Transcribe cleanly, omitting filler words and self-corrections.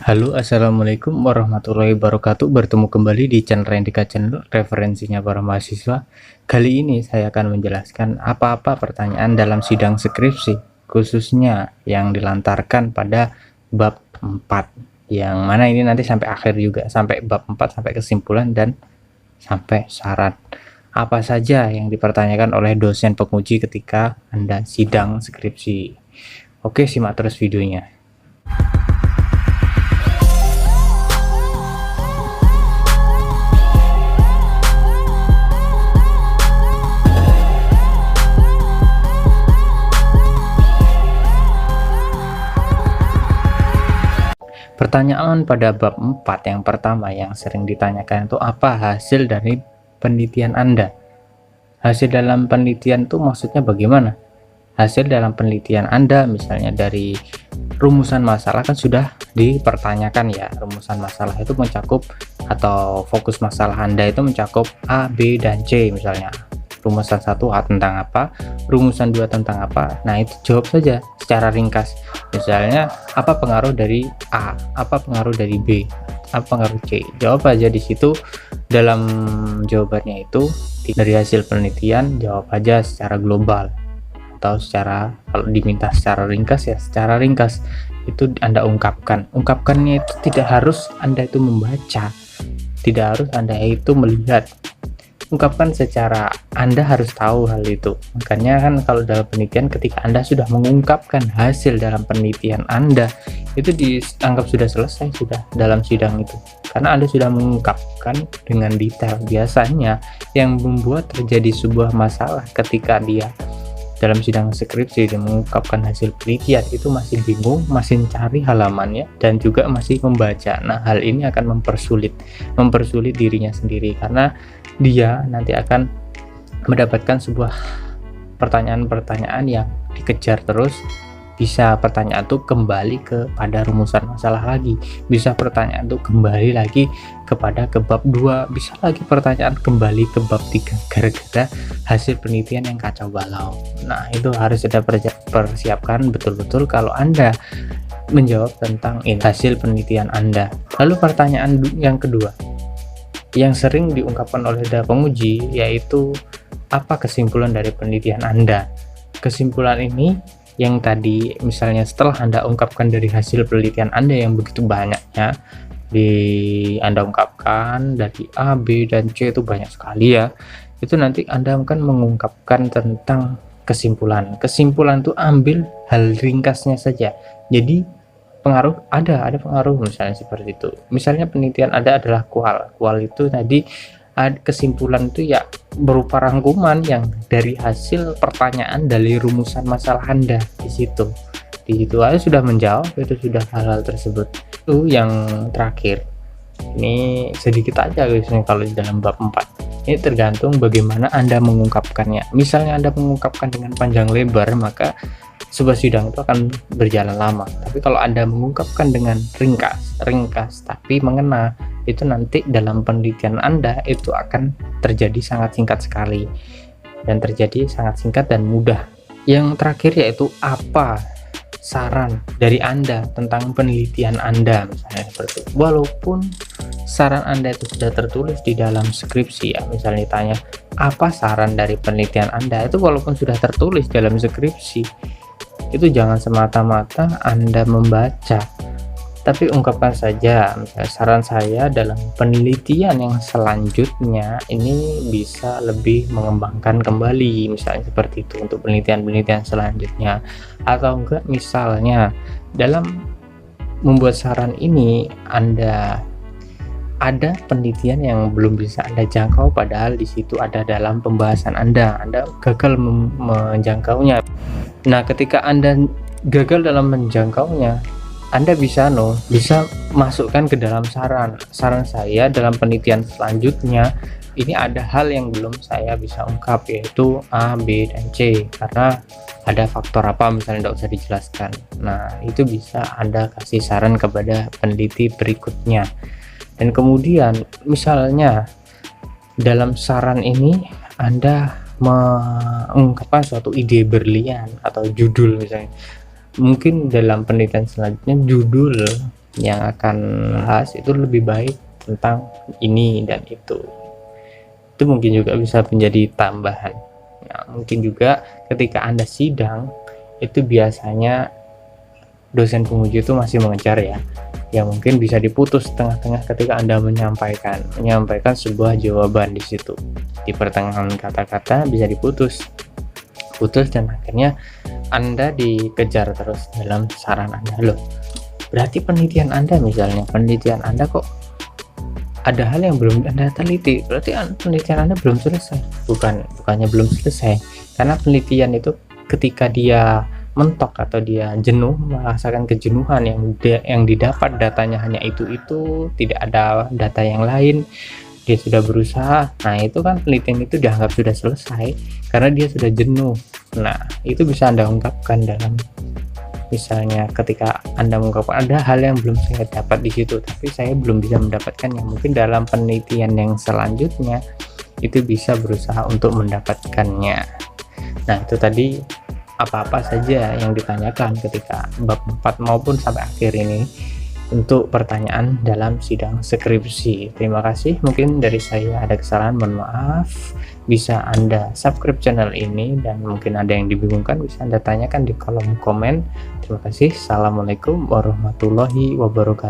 Halo, assalamualaikum warahmatullahi wabarakatuh. Bertemu kembali di channel Rendika Channel, referensinya para mahasiswa. Kali ini saya akan menjelaskan apa-apa pertanyaan dalam sidang skripsi, khususnya yang dilantarkan pada bab 4, yang mana ini nanti sampai akhir juga, sampai bab 4, sampai kesimpulan dan sampai syarat. Apa saja yang dipertanyakan oleh dosen penguji ketika Anda sidang skripsi. Oke, simak terus videonya. Pertanyaan pada bab 4 yang pertama yang sering ditanyakan itu apa hasil dari penelitian Anda? Hasil dalam penelitian itu maksudnya bagaimana? Hasil dalam penelitian Anda misalnya dari rumusan masalah kan sudah dipertanyakan ya. Rumusan masalah itu mencakup atau fokus masalah Anda itu mencakup A, B, dan C misalnya. Rumusan 1 A tentang apa, rumusan 2 tentang apa. Nah, itu jawab saja secara ringkas. Misalnya, apa pengaruh dari A, apa pengaruh dari B, apa pengaruh C. Jawab aja di situ. Dalam jawabannya itu dari hasil penelitian, jawab aja secara global atau secara, kalau diminta secara ringkas ya secara ringkas. Itu Anda ungkapkan. Ungkapkannya itu tidak harus Anda itu membaca, tidak harus Anda itu melihat. Ungkapkan secara Anda harus tahu hal itu. Makanya kan kalau dalam penelitian ketika Anda sudah mengungkapkan hasil dalam penelitian Anda, itu dianggap sudah selesai sudah dalam sidang itu. Karena Anda sudah mengungkapkan dengan detail. Biasanya yang membuat terjadi sebuah masalah ketika dia dalam sidang skripsi dia mengungkapkan hasil penelitian itu masih bingung, masih mencari halamannya dan juga masih membaca. Nah, hal ini akan mempersulit dirinya sendiri karena dia nanti akan mendapatkan sebuah pertanyaan-pertanyaan yang dikejar terus. Bisa pertanyaan itu kembali kepada rumusan masalah lagi, bisa pertanyaan itu kembali lagi kepada ke bab 2, bisa lagi pertanyaan kembali ke bab 3 gara-gara hasil penelitian yang kacau balau. Nah, itu harus Anda persiapkan betul-betul kalau Anda menjawab tentang hasil penelitian Anda. Lalu pertanyaan yang kedua yang sering diungkapkan oleh penguji yaitu apa kesimpulan dari penelitian Anda. Kesimpulan ini yang tadi misalnya setelah Anda ungkapkan dari hasil penelitian Anda yang begitu banyaknya, Anda ungkapkan dari A, B, dan C itu banyak sekali ya, itu nanti Anda akan mengungkapkan tentang kesimpulan. Kesimpulan itu ambil hal ringkasnya saja. Jadi pengaruh ada pengaruh misalnya seperti itu. Misalnya penelitian Anda adalah kual itu tadi kesimpulan itu ya berupa rangkuman yang dari hasil pertanyaan dari rumusan masalah Anda. Di situ aja sudah menjawab, itu sudah hal-hal tersebut. Itu yang terakhir, ini sedikit aja guys kalau di dalam bab 4 ini tergantung bagaimana Anda mengungkapkannya. Misalnya Anda mengungkapkan dengan panjang lebar, maka sebuah sidang itu akan berjalan lama. Tapi kalau Anda mengungkapkan dengan ringkas tapi mengena, itu nanti dalam penelitian Anda itu akan terjadi sangat singkat sekali dan terjadi sangat singkat dan mudah. Yang terakhir yaitu apa saran dari Anda tentang penelitian Anda misalnya seperti itu. Walaupun saran Anda itu sudah tertulis di dalam skripsi ya, misalnya ditanya apa saran dari penelitian Anda, itu walaupun sudah tertulis dalam skripsi, itu jangan semata-mata Anda membaca, tapi ungkapkan saja misalnya saran saya dalam penelitian yang selanjutnya ini bisa lebih mengembangkan kembali misalnya seperti itu untuk penelitian-penelitian selanjutnya. Atau enggak misalnya dalam membuat saran ini Anda ada penelitian yang belum bisa Anda jangkau padahal di situ ada dalam pembahasan Anda gagal menjangkaunya. Nah, ketika Anda gagal dalam menjangkaunya, Anda bisa masukkan ke dalam saran saya dalam penelitian selanjutnya. Ini ada hal yang belum saya bisa ungkap yaitu A, B, dan C karena ada faktor apa misalnya tidak usah dijelaskan. Nah, itu bisa Anda kasih saran kepada peneliti berikutnya. Dan kemudian misalnya dalam saran ini Anda mengungkapkan suatu ide berlian atau judul misalnya, mungkin dalam penelitian selanjutnya judul yang akan bahas itu lebih baik tentang ini dan itu mungkin juga bisa menjadi tambahan. Nah, mungkin juga ketika Anda sidang itu biasanya dosen penguji itu masih mengejar ya mungkin bisa diputus tengah-tengah ketika Anda menyampaikan sebuah jawaban. Di situ di pertengahan kata-kata bisa diputus dan akhirnya Anda dikejar terus dalam saran Anda. Loh, berarti penelitian Anda kok ada hal yang belum Anda teliti, berarti penelitian Anda belum selesai. Bukannya belum selesai, karena penelitian itu ketika dia mentok atau dia jenuh, merasakan kejenuhan yang didapat datanya hanya itu, tidak ada data yang lain, dia sudah berusaha, nah itu kan penelitian itu dianggap sudah selesai karena dia sudah jenuh. Nah, itu bisa Anda ungkapkan dalam, misalnya ketika Anda mengungkapkan ada hal yang belum saya dapat di situ, tapi saya belum bisa mendapatkan yang mungkin dalam penelitian yang selanjutnya itu bisa berusaha untuk mendapatkannya. Nah, itu tadi apa-apa saja yang ditanyakan ketika bab 4 maupun sampai akhir ini untuk pertanyaan dalam sidang skripsi. Terima kasih, mungkin dari saya ada kesalahan, mohon maaf. Bisa Anda subscribe channel ini, dan mungkin ada yang dibingungkan bisa Anda tanyakan di kolom komen. Terima kasih. Assalamualaikum warahmatullahi wabarakatuh.